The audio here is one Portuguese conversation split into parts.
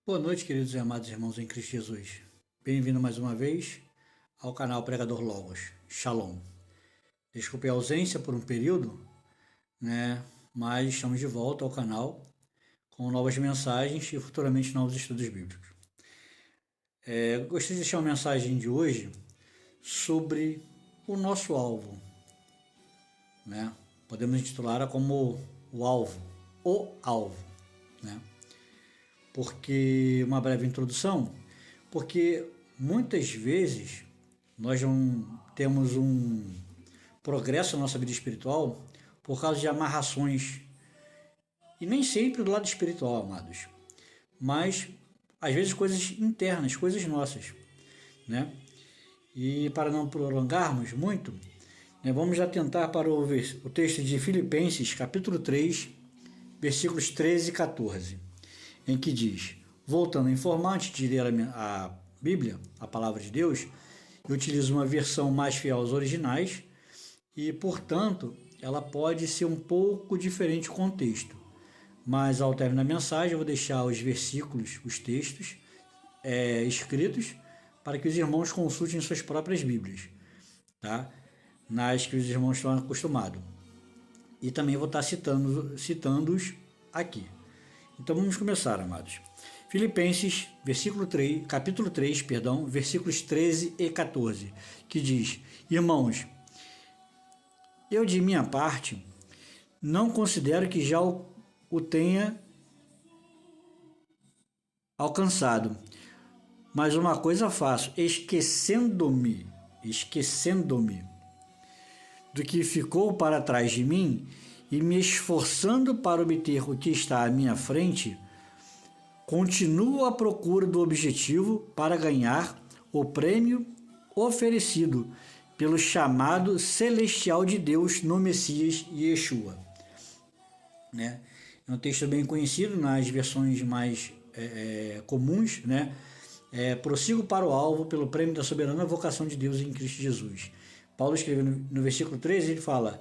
Boa noite, queridos e amados irmãos em Cristo Jesus. Bem-vindo mais uma vez ao canal Pregador Logos. Shalom. Desculpe a ausência por um período, mas estamos de volta ao canal com novas mensagens e futuramente novos estudos bíblicos. Gostaria de deixar uma mensagem de hoje sobre o nosso alvo, Podemos intitular como o alvo, Porque, uma breve introdução, porque muitas vezes nós não temos um progresso na nossa vida espiritual por causa de amarrações, e nem sempre do lado espiritual, amados, mas às vezes coisas internas, coisas nossas, E para não prolongarmos muito, vamos atentar para o texto de Filipenses, capítulo 3, versículos 13 e 14. Em que diz, voltando a informar, antes de ler a Bíblia, a palavra de Deus, eu utilizo uma versão mais fiel aos originais e, portanto, ela pode ser um pouco diferente o contexto. Mas, ao término da mensagem, eu vou deixar os versículos, os textos escritos para que os irmãos consultem suas próprias Bíblias, nas que os irmãos estão acostumados. E também vou estar citando-os aqui. Então vamos começar, amados. Filipenses, capítulo 3, versículos 13 e 14, que diz, irmãos, eu de minha parte não considero que já o tenha alcançado, mas uma coisa faço, esquecendo-me do que ficou para trás de mim e me esforçando para obter o que está à minha frente, continuo à procura do objetivo para ganhar o prêmio oferecido pelo chamado celestial de Deus no Messias Yeshua. É um texto bem conhecido nas versões mais comuns, prossigo para o alvo pelo prêmio da soberana vocação de Deus em Cristo Jesus. Paulo escreveu no versículo 13, ele fala,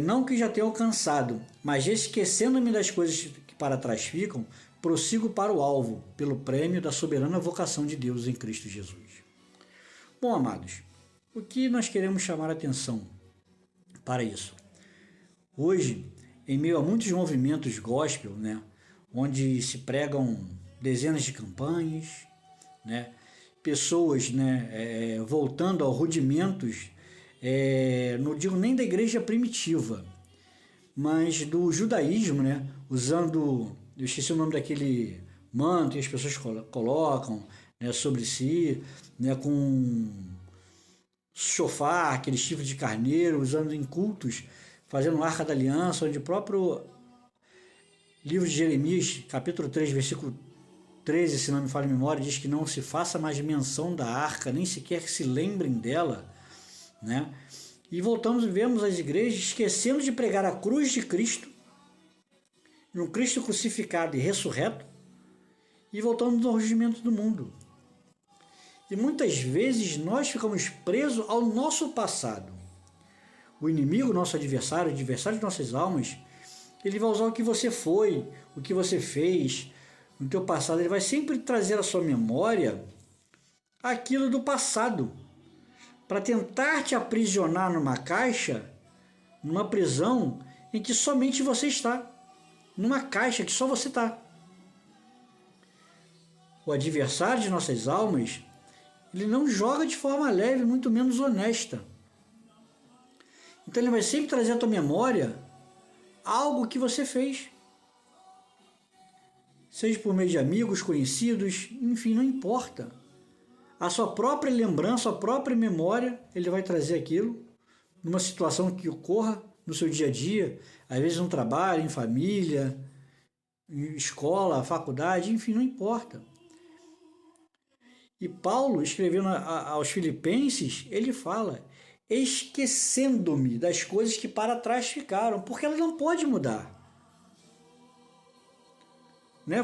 não que já tenha alcançado, mas esquecendo-me das coisas que para trás ficam, prossigo para o alvo, pelo prêmio da soberana vocação de Deus em Cristo Jesus. Bom, amados, o que nós queremos chamar a atenção para isso? Hoje, em meio a muitos movimentos gospel, onde se pregam dezenas de campanhas, pessoas voltando a rudimentos, não digo nem da igreja primitiva, mas do judaísmo, usando, eu esqueci o nome daquele manto que as pessoas colocam sobre si, com chofar, aquele chifre de carneiro, usando em cultos, fazendo arca da aliança, onde o próprio livro de Jeremias, capítulo 3, versículo 13, se não me falha a memória, diz que não se faça mais menção da arca, nem sequer que se lembrem dela, E voltamos e vemos as igrejas esquecendo de pregar a cruz de Cristo, um Cristo crucificado e ressurreto, e voltamos ao rugimento do mundo. E muitas vezes nós ficamos presos ao nosso passado. O inimigo, nosso adversário, o adversário de nossas almas, ele vai usar o que você foi, o que você fez no teu passado. Ele vai sempre trazer à sua memória aquilo do passado, para tentar te aprisionar numa caixa, numa prisão em que somente você está, numa caixa que só você está. O adversário de nossas almas, ele não joga de forma leve, muito menos honesta. Então ele vai sempre trazer à tua memória algo que você fez. Seja por meio de amigos, conhecidos, enfim, não importa. A sua própria lembrança, a própria memória, ele vai trazer aquilo numa situação que ocorra no seu dia a dia, às vezes no trabalho, em família, em escola, faculdade, enfim, não importa. E Paulo, escrevendo aos Filipenses, ele fala, esquecendo-me das coisas que para trás ficaram, porque ela não pode mudar.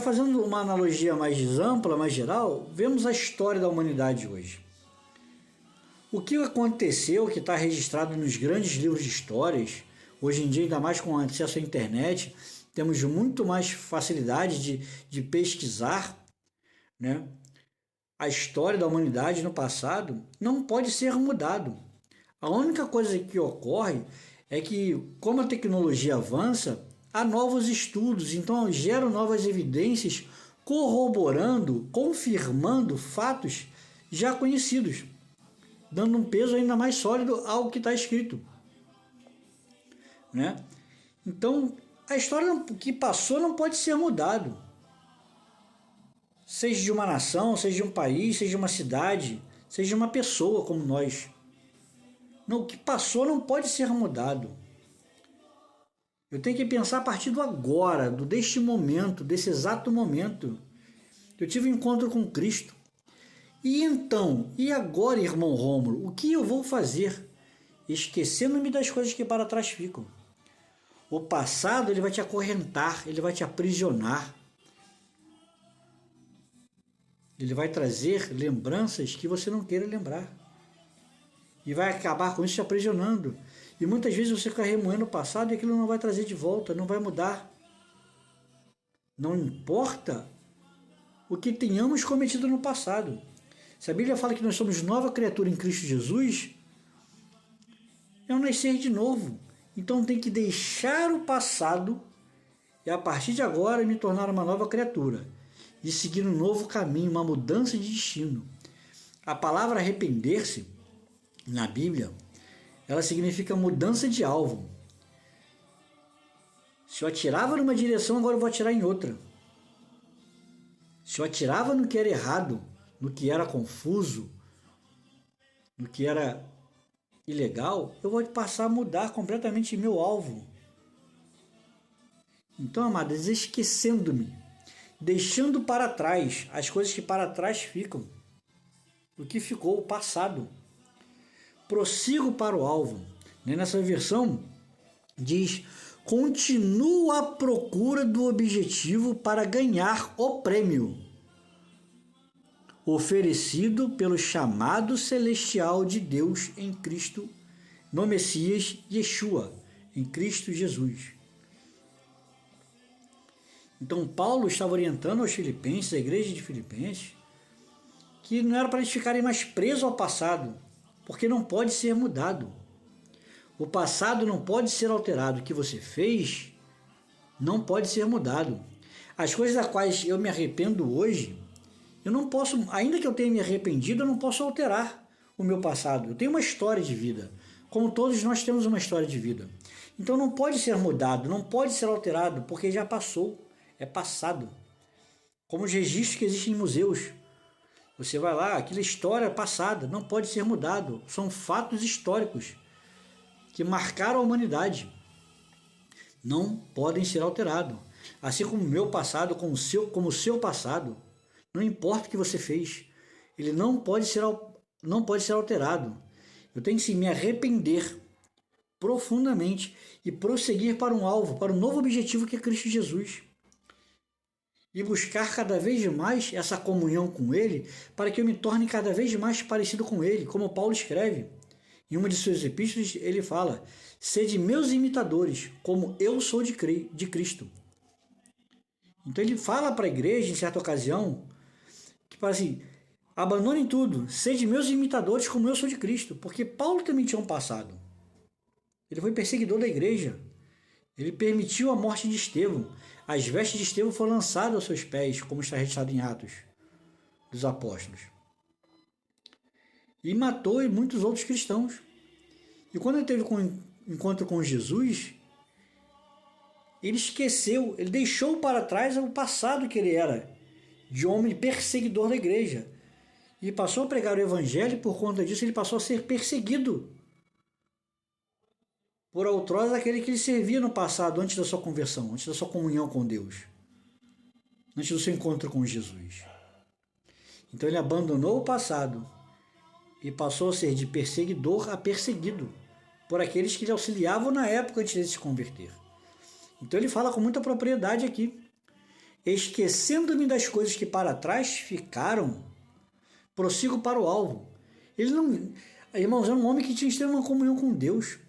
Fazendo uma analogia mais ampla, mais geral, vemos a história da humanidade hoje. O que aconteceu, que está registrado nos grandes livros de histórias, hoje em dia, ainda mais com acesso à internet, temos muito mais facilidade de pesquisar, né? A história da humanidade no passado não pode ser mudado. A única coisa que ocorre é que, como a tecnologia avança, há novos estudos, então geram novas evidências corroborando, confirmando fatos já conhecidos, dando um peso ainda mais sólido ao que está escrito, né? Então, a história que passou não pode ser mudado. Seja de uma nação, seja de um país, seja de uma cidade, seja de uma pessoa como nós. Não, o que passou não pode ser mudado. Eu tenho que pensar a partir do agora, deste momento, desse exato momento. Eu tive um encontro com Cristo. E então, e agora, irmão Rômulo, o que eu vou fazer? Esquecendo-me das coisas que para trás ficam. O passado, ele vai te acorrentar, ele vai te aprisionar. Ele vai trazer lembranças que você não queira lembrar. E vai acabar com isso te aprisionando. E muitas vezes você fica remoendo o passado e aquilo não vai trazer de volta, não vai mudar. Não importa o que tenhamos cometido no passado. Se a Bíblia fala que nós somos nova criatura em Cristo Jesus, é um nascer de novo. Então tem que deixar o passado e a partir de agora me tornar uma nova criatura e seguir um novo caminho, uma mudança de destino. A palavra arrepender-se na Bíblia, ela significa mudança de alvo. Se eu atirava numa direção, agora eu vou atirar em outra. Se eu atirava no que era errado, no que era confuso, no que era ilegal, eu vou passar a mudar completamente meu alvo. Então, amadas, esquecendo-me, deixando para trás as coisas que para trás ficam, o que ficou, o passado. Prossigo para o alvo. Nessa versão diz: continuo à procura do objetivo para ganhar o prêmio oferecido pelo chamado celestial de Deus em Cristo, no Messias Yeshua, em Cristo Jesus. Então Paulo estava orientando aos filipenses, a igreja de Filipenses, que não era para eles ficarem mais presos ao passado, porque não pode ser mudado. O passado não pode ser alterado. O que você fez não pode ser mudado. As coisas das quais eu me arrependo hoje, eu não posso, ainda que eu tenha me arrependido, eu não posso alterar o meu passado. Eu tenho uma história de vida, como todos nós temos uma história de vida. Então não pode ser mudado, não pode ser alterado, porque já passou, é passado. Como os registros que existem em museus. Você vai lá, aquela história passada, não pode ser mudado. São fatos históricos que marcaram a humanidade. Não podem ser alterados. Assim como o meu passado, como o seu passado, não importa o que você fez, ele não pode ser alterado. Eu tenho que sim, me arrepender profundamente e prosseguir para um alvo, para um novo objetivo que é Cristo Jesus. E buscar cada vez mais essa comunhão com Ele, para que eu me torne cada vez mais parecido com Ele, como Paulo escreve. Em uma de suas epístolas, ele fala: sede meus imitadores, como eu sou de Cristo. Então ele fala para a igreja, em certa ocasião, que fala assim: abandonem tudo, sede meus imitadores, como eu sou de Cristo. Porque Paulo também tinha um passado. Ele foi perseguidor da igreja. Ele permitiu a morte de Estevão. As vestes de Estevão foram lançadas aos seus pés, como está registrado em Atos dos Apóstolos. E matou muitos outros cristãos. E quando ele teve um encontro com Jesus, ele esqueceu, ele deixou para trás o passado que ele era, de homem perseguidor da igreja. E passou a pregar o evangelho, e por conta disso ele passou a ser perseguido por outrora aquele que ele servia no passado, antes da sua conversão, antes da sua comunhão com Deus, antes do seu encontro com Jesus. Então ele abandonou o passado e passou a ser de perseguidor a perseguido por aqueles que lhe auxiliavam na época antes de se converter. Então ele fala com muita propriedade aqui: esquecendo-me das coisas que para trás ficaram, prossigo para o alvo. Ele não, irmãos, era um homem que tinha extrema comunhão com Deus.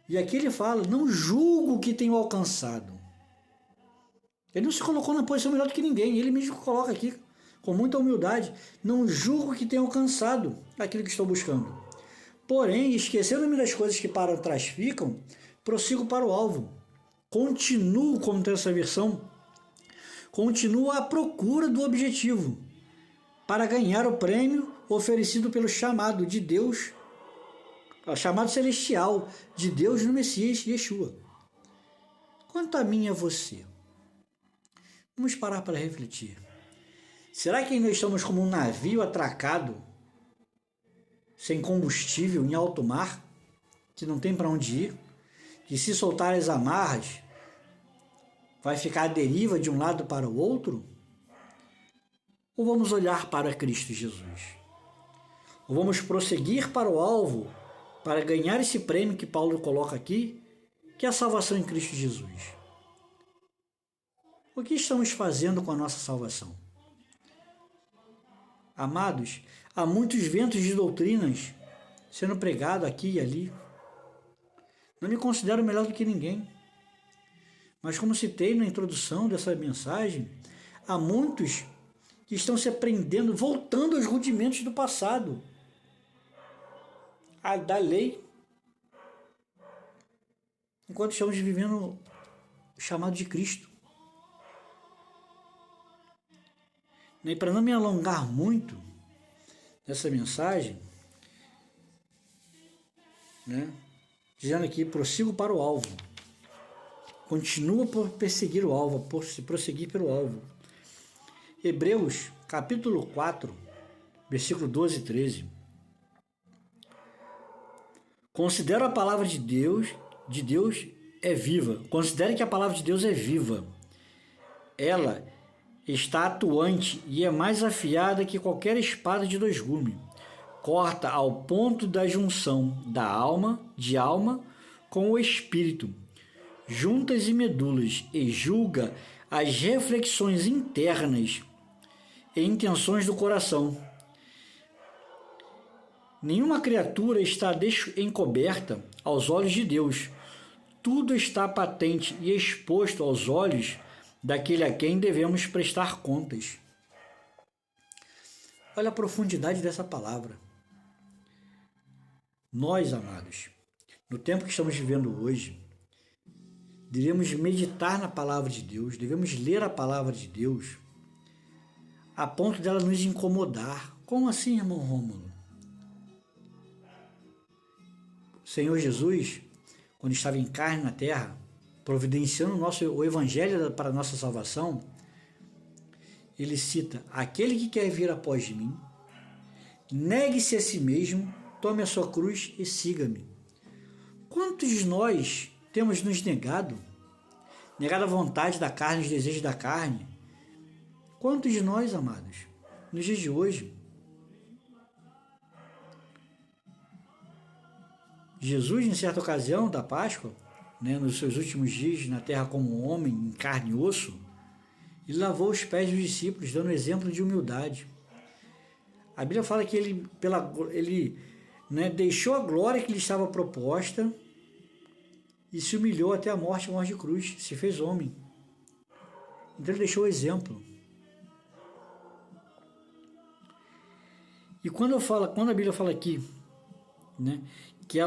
E aqui ele fala: não julgo o que tenho alcançado. Ele não se colocou na posição melhor do que ninguém, ele mesmo coloca aqui, com muita humildade: não julgo que tenha alcançado aquilo que estou buscando. Porém, esquecendo-me das coisas que para trás ficam, prossigo para o alvo. Continuo, como tem essa versão, continuo à procura do objetivo, para ganhar o prêmio oferecido pelo chamado de Deus, o chamado celestial de Deus no Messias Yeshua. Quanto a mim e a você, vamos parar para refletir. Será que ainda estamos como um navio atracado, sem combustível, em alto mar, que não tem para onde ir, que se soltar as amarras, vai ficar à deriva de um lado para o outro? Ou vamos olhar para Cristo Jesus? Ou vamos prosseguir para o alvo, para ganhar esse prêmio que Paulo coloca aqui, que é a salvação em Cristo Jesus? O que estamos fazendo com a nossa salvação? Amados, há muitos ventos de doutrinas sendo pregados aqui e ali. Não me considero melhor do que ninguém. Mas como citei na introdução dessa mensagem, há muitos que estão se aprendendo, voltando aos rudimentos do passado, da lei, enquanto estamos vivendo o chamado de Cristo. E para não me alongar muito nessa mensagem, dizendo aqui: prossigo para o alvo. Continua por perseguir o alvo, por se prosseguir pelo alvo. Hebreus, capítulo 4, versículo 12 e 13. Considero a palavra de Deus é viva. Considere que a palavra de Deus é viva. Ela está atuante e é mais afiada que qualquer espada de dois gumes. Corta ao ponto da junção da alma com o espírito, juntas e medulas, e julga as reflexões internas e intenções do coração. Nenhuma criatura está encoberta aos olhos de Deus. Tudo está patente e exposto aos olhos daquele a quem devemos prestar contas. Olha a profundidade dessa palavra. Nós, amados, no tempo que estamos vivendo hoje, devemos meditar na palavra de Deus, devemos ler a palavra de Deus, a ponto dela nos incomodar. Como assim, irmão Rômulo? O Senhor Jesus, quando estava em carne na terra, providenciando o evangelho para a nossa salvação, ele cita: aquele que quer vir após mim, negue-se a si mesmo, tome a sua cruz e siga-me. Quantos de nós temos nos negado a vontade da carne, os desejos da carne? Quantos de nós, amados, nos dias de hoje? Jesus, em certa ocasião da Páscoa, nos seus últimos dias na terra como um homem em carne e osso, ele lavou os pés dos discípulos, dando exemplo de humildade. A Bíblia fala que ele deixou a glória que lhe estava proposta e se humilhou até a morte de cruz, se fez homem. Então ele deixou o exemplo. E quando a Bíblia fala aqui, que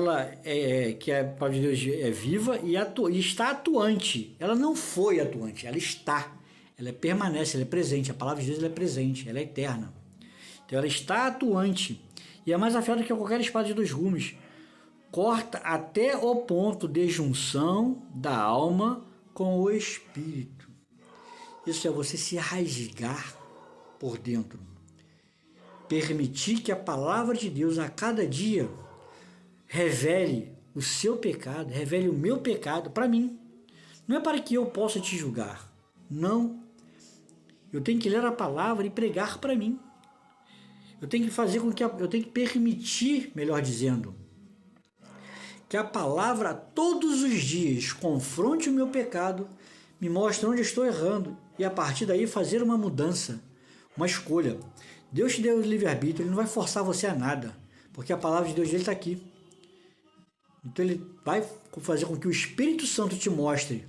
que a palavra de Deus é viva e está atuante. Ela não foi atuante, ela está. Ela permanece, ela é presente. A palavra de Deus ela é presente, ela é eterna. Então ela está atuante e é mais afiada que qualquer espada de dois gumes. Corta até o ponto de junção da alma com o espírito. Isso é você se rasgar por dentro. Permitir que a palavra de Deus a cada dia revele o seu pecado, revele o meu pecado para mim. Não é para que eu possa te julgar. Não. Eu tenho que ler a palavra e pregar para mim. Eu tenho que fazer com que eu tenho que permitir, melhor dizendo, que a palavra todos os dias confronte o meu pecado, me mostre onde eu estou errando e a partir daí fazer uma mudança, uma escolha. Deus te deu o livre-arbítrio, Ele não vai forçar você a nada, porque a palavra de Deus está aqui. Então Ele vai fazer com que o Espírito Santo te mostre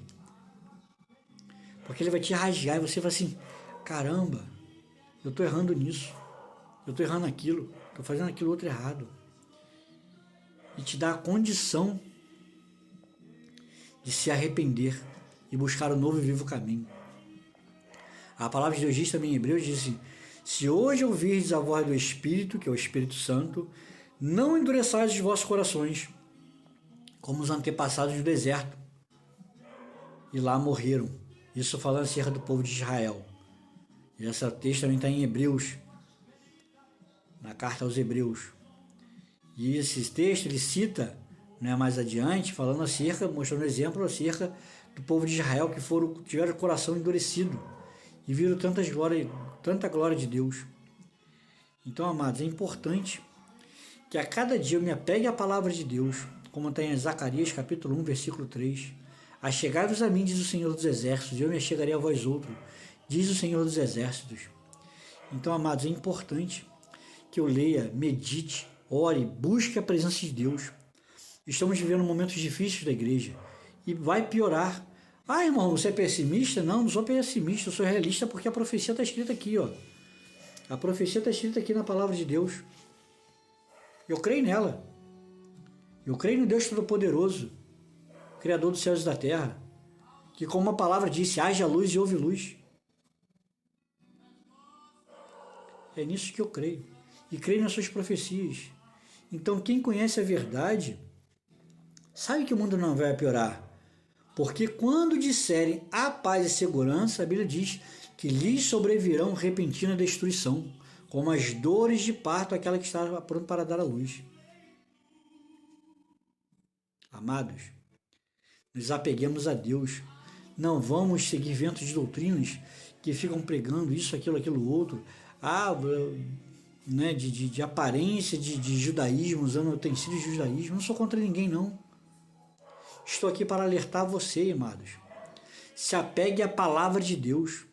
Porque ele vai te rasgar e você vai assim, caramba, eu estou errando nisso, eu estou errando aquilo, estou fazendo aquilo outro errado. E te dá a condição de se arrepender e buscar o novo e vivo caminho. A palavra de Deus diz também em Hebreus, diz assim, se hoje ouvirdes a voz do Espírito, que é o Espírito Santo, não endureçais os vossos corações, como os antepassados do deserto, e lá morreram. Isso falando acerca do povo de Israel. E esse texto também está em Hebreus, na carta aos Hebreus. E esse texto ele cita, né, mais adiante, falando acerca, mostrando exemplo acerca do povo de Israel que tiveram o coração endurecido e viram tanta glória de Deus. Então, amados, é importante que a cada dia eu me apegue à palavra de Deus, como está em Zacarias capítulo 1, versículo 3. Achegai-vos a mim, diz o Senhor dos Exércitos, e eu me achegarei a vós outro, diz o Senhor dos Exércitos. Então, amados, é importante que eu leia, medite, ore, busque a presença de Deus. Estamos vivendo momentos difíceis da igreja e vai piorar. Ah, irmão, você é pessimista? Não sou pessimista, eu sou realista porque a profecia está escrita aqui, ó. A profecia está escrita aqui na palavra de Deus. Eu creio nela. Eu creio no Deus Todo-Poderoso, Criador dos céus e da terra, que como a palavra disse, haja luz e houve luz. É nisso que eu creio. E creio nas suas profecias. Então, quem conhece a verdade, sabe que o mundo não vai piorar. Porque quando disserem a paz e segurança, a Bíblia diz que lhes sobrevirão repentina destruição, como as dores de parto, aquela que está pronta para dar à luz. Amados, nos apeguemos a Deus. Não vamos seguir ventos de doutrinas que ficam pregando isso, aquilo, outro. Né, de aparência de judaísmo, usando utensílios de judaísmo. Não sou contra ninguém, não. Estou aqui para alertar você, amados. Se apegue à palavra de Deus,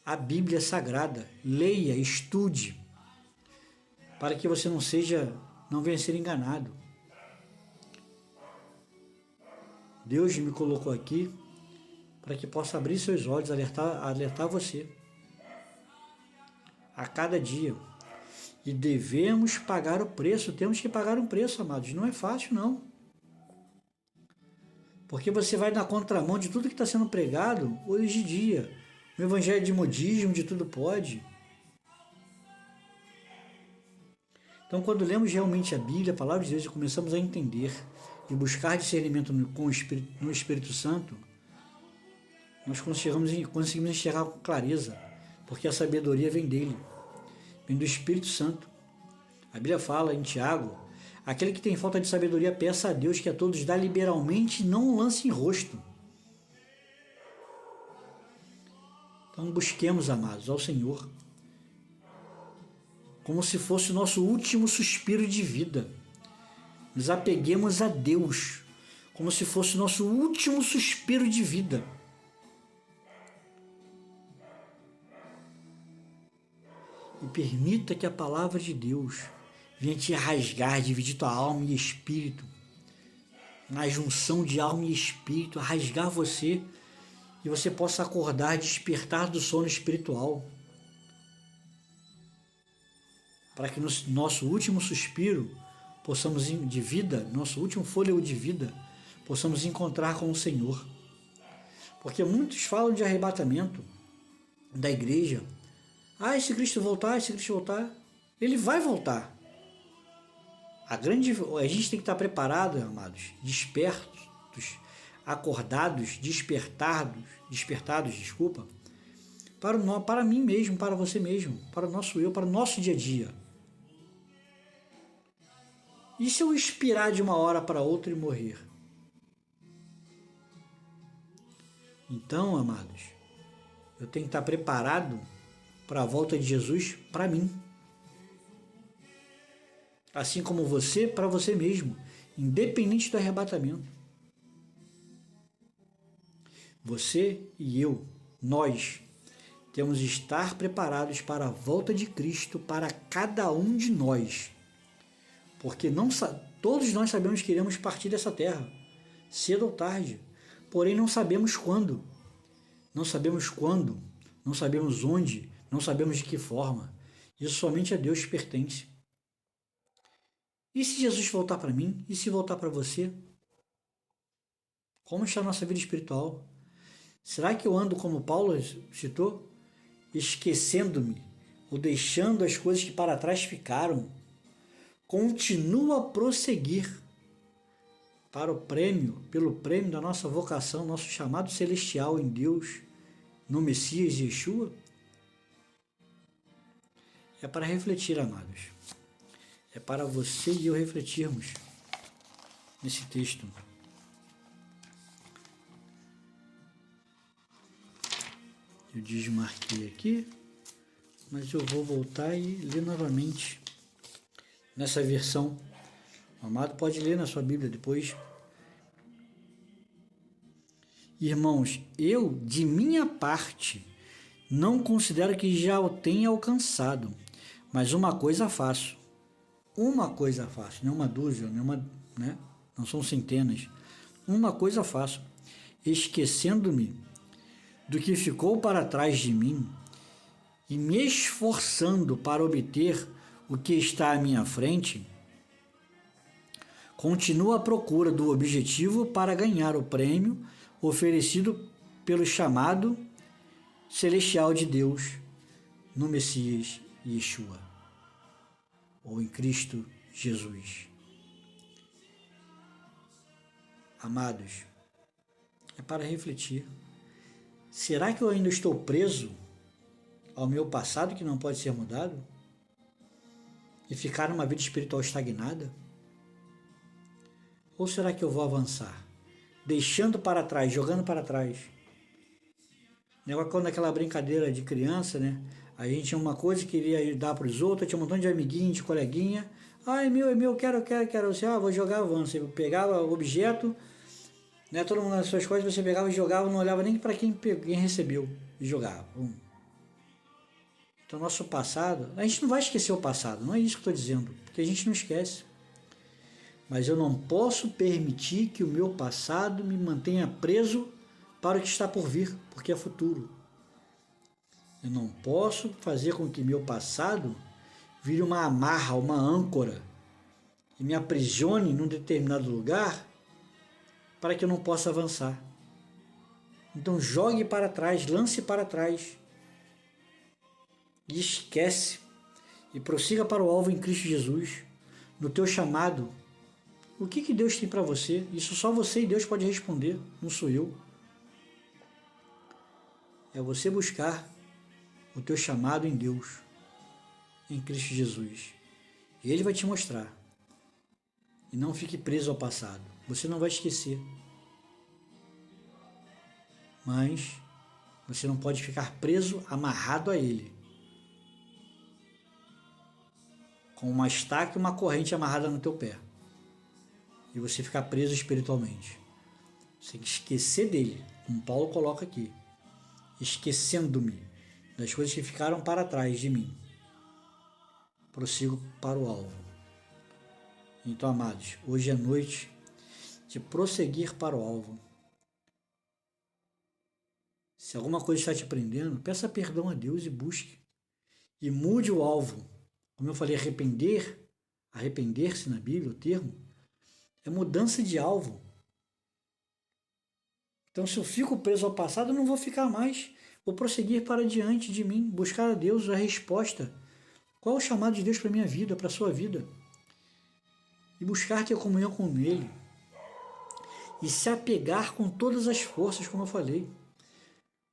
à Bíblia Sagrada. Leia, estude, para que você não venha ser enganado. Deus me colocou aqui para que possa abrir seus olhos, alertar você a cada dia. E devemos pagar o preço, temos que pagar um preço, amados. Não é fácil, não. Porque você vai na contramão de tudo que está sendo pregado hoje em dia. O evangelho de modismo, de tudo pode. Então, quando lemos realmente a Bíblia, a palavra de Deus, e começamos a entender e buscar discernimento no Espírito Santo, nós conseguimos enxergar com clareza, porque a sabedoria vem dele, vem do Espírito Santo. A Bíblia fala em Tiago, aquele que tem falta de sabedoria, peça a Deus que a todos dá liberalmente e não lance em rosto. Então busquemos, amados, ao Senhor, como se fosse o nosso último suspiro de vida. Nos apeguemos a Deus, como se fosse o nosso último suspiro de vida. E permita que a palavra de Deus venha te rasgar, dividir tua alma e espírito, na junção de alma e espírito, rasgar você, e você possa acordar, despertar do sono espiritual, para que no nosso último suspiro de vida, nosso último fôlego de vida, possamos encontrar com o Senhor. Porque muitos falam de arrebatamento da igreja. Ah, se Cristo voltar, ele vai voltar. A gente tem que estar preparado, amados, despertos, acordados, despertados, para mim mesmo, para você mesmo, para o nosso eu, para o nosso dia a dia. E se eu expirar de uma hora para outra e morrer? Então, amados, eu tenho que estar preparado para a volta de Jesus para mim. Assim como você, para você mesmo, independente do arrebatamento. Você e eu, nós, temos de estar preparados para a volta de Cristo para cada um de nós. Porque todos nós sabemos que iremos partir dessa terra, cedo ou tarde, porém não sabemos quando. Não sabemos quando, não sabemos onde, não sabemos de que forma. Isso somente a Deus pertence. E se Jesus voltar para mim? E se voltar para você? Como está a nossa vida espiritual? Será que eu ando como Paulo citou? Esquecendo-me ou deixando as coisas que para trás ficaram? Continuo a prosseguir para o prêmio, pelo prêmio da nossa vocação, nosso chamado celestial em Deus, no Messias Yeshua? É para refletir, amados. É para você e eu refletirmos nesse texto. Eu desmarquei aqui, mas eu vou voltar e ler novamente nessa versão. O amado pode ler na sua Bíblia depois. Irmãos, eu, de minha parte, não considero que já o tenha alcançado, mas uma coisa faço. Uma coisa faço, não uma dúzia, não são centenas. Uma coisa faço, esquecendo-me do que ficou para trás de mim e me esforçando para obter o que está à minha frente, continuo à procura do objetivo para ganhar o prêmio oferecido pelo chamado celestial de Deus no Messias Yeshua, ou em Cristo Jesus. Amados, é para refletir. Será que eu ainda estou preso ao meu passado que não pode ser mudado? E ficar numa vida espiritual estagnada? Ou será que eu vou avançar? Deixando para trás, jogando para trás. Negócio quando aquela brincadeira de criança, né? A gente tinha uma coisa que queria dar para os outros, tinha um montão de amiguinho, de coleguinha. Ah, é meu, quero. Você, vou jogar, avança. Você pegava o objeto, né? Todo mundo nas suas coisas, você pegava e jogava, não olhava nem para quem recebeu e jogava. Então, nosso passado, a gente não vai esquecer o passado, não é isso que eu estou dizendo, porque a gente não esquece. Mas eu não posso permitir que o meu passado me mantenha preso para o que está por vir, porque é futuro. Eu não posso fazer com que meu passado vire uma amarra, uma âncora e me aprisione num determinado lugar para que eu não possa avançar. Então jogue para trás, lance para trás e esquece e prossiga para o alvo em Cristo Jesus, no teu chamado. O que Deus tem para você? Isso só você e Deus pode responder, não sou eu. É você buscar o teu chamado em Deus, em Cristo Jesus. E Ele vai te mostrar. E não fique preso ao passado. Você não vai esquecer. Mas você não pode ficar preso, amarrado a Ele. Com uma estaca e uma corrente amarrada no teu pé. E você ficar preso espiritualmente. Você tem que esquecer dele, como Paulo coloca aqui. Esquecendo-me das coisas que ficaram para trás de mim. Prossigo para o alvo. Então, amados, hoje é noite de prosseguir para o alvo. Se alguma coisa está te prendendo, peça perdão a Deus e busque. E mude o alvo. Como eu falei, arrepender-se na Bíblia, o termo, é mudança de alvo. Então, se eu fico preso ao passado, eu não vou ficar mais. Vou prosseguir para diante de mim, buscar a Deus a resposta. Qual é o chamado de Deus para a minha vida, para a sua vida? E buscar ter comunhão com Ele. E se apegar com todas as forças, como eu falei.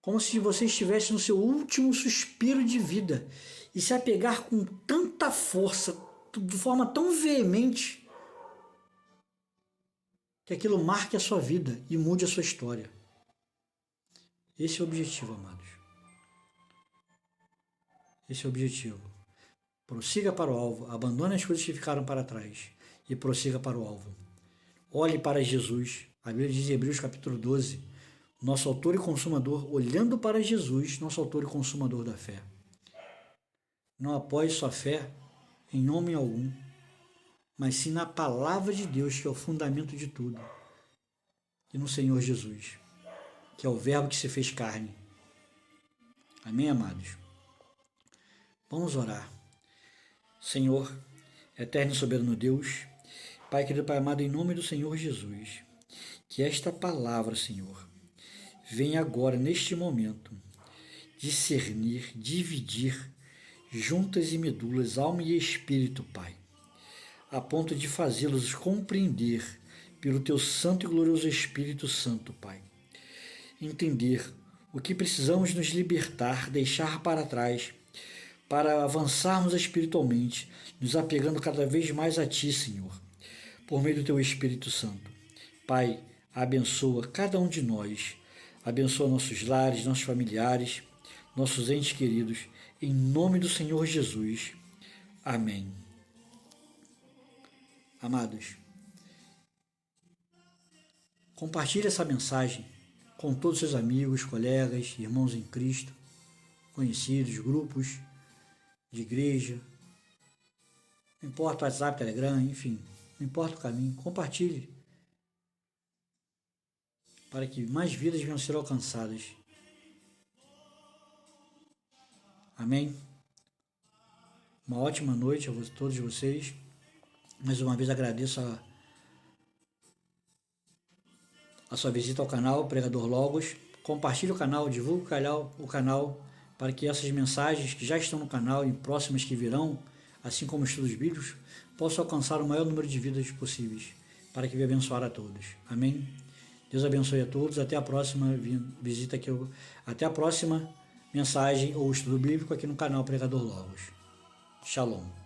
Como se você estivesse no seu último suspiro de vida. E se apegar com tanta força, de forma tão veemente, que aquilo marque a sua vida e mude a sua história. Esse é o objetivo, amados. Esse é o objetivo. Prossiga para o alvo, abandone as coisas que ficaram para trás e prossiga para o alvo. Olhe para Jesus. A Bíblia diz em Hebreus capítulo 12, nosso autor e consumador, olhando para Jesus, nosso autor e consumador da fé. Não apoie sua fé em homem algum, mas sim na palavra de Deus, que é o fundamento de tudo, e no Senhor Jesus, que é o verbo que se fez carne Amém, amados? Vamos orar. Senhor, eterno e soberano Deus, Pai querido, Pai amado, em nome do Senhor Jesus, que esta palavra, Senhor, venha agora, neste momento, discernir, dividir juntas e medulas, alma e espírito, Pai, a ponto de fazê-los compreender pelo Teu Santo e Glorioso Espírito Santo, Pai. Entender o que precisamos nos libertar, deixar para trás, para avançarmos espiritualmente, nos apegando cada vez mais a Ti, Senhor, por meio do Teu Espírito Santo. Pai, abençoa cada um de nós, abençoa nossos lares, nossos familiares, nossos entes queridos, em nome do Senhor Jesus. Amém. Amados, compartilhe essa mensagem com todos os seus amigos, colegas, irmãos em Cristo, conhecidos, grupos de igreja, não importa o WhatsApp, Telegram, enfim, não importa o caminho, compartilhe para que mais vidas venham a ser alcançadas. Amém? Uma ótima noite a todos vocês. Mais uma vez agradeço a sua visita ao canal Pregador Logos. Compartilhe o canal, divulgue o canal para que essas mensagens que já estão no canal e próximas que virão, assim como estudos bíblicos, possam alcançar o maior número de vidas possíveis, para que venha abençoar a todos. Amém? Deus abençoe a todos. Até a próxima visita aqui, até a próxima mensagem ou estudo bíblico aqui no canal Pregador Logos. Shalom.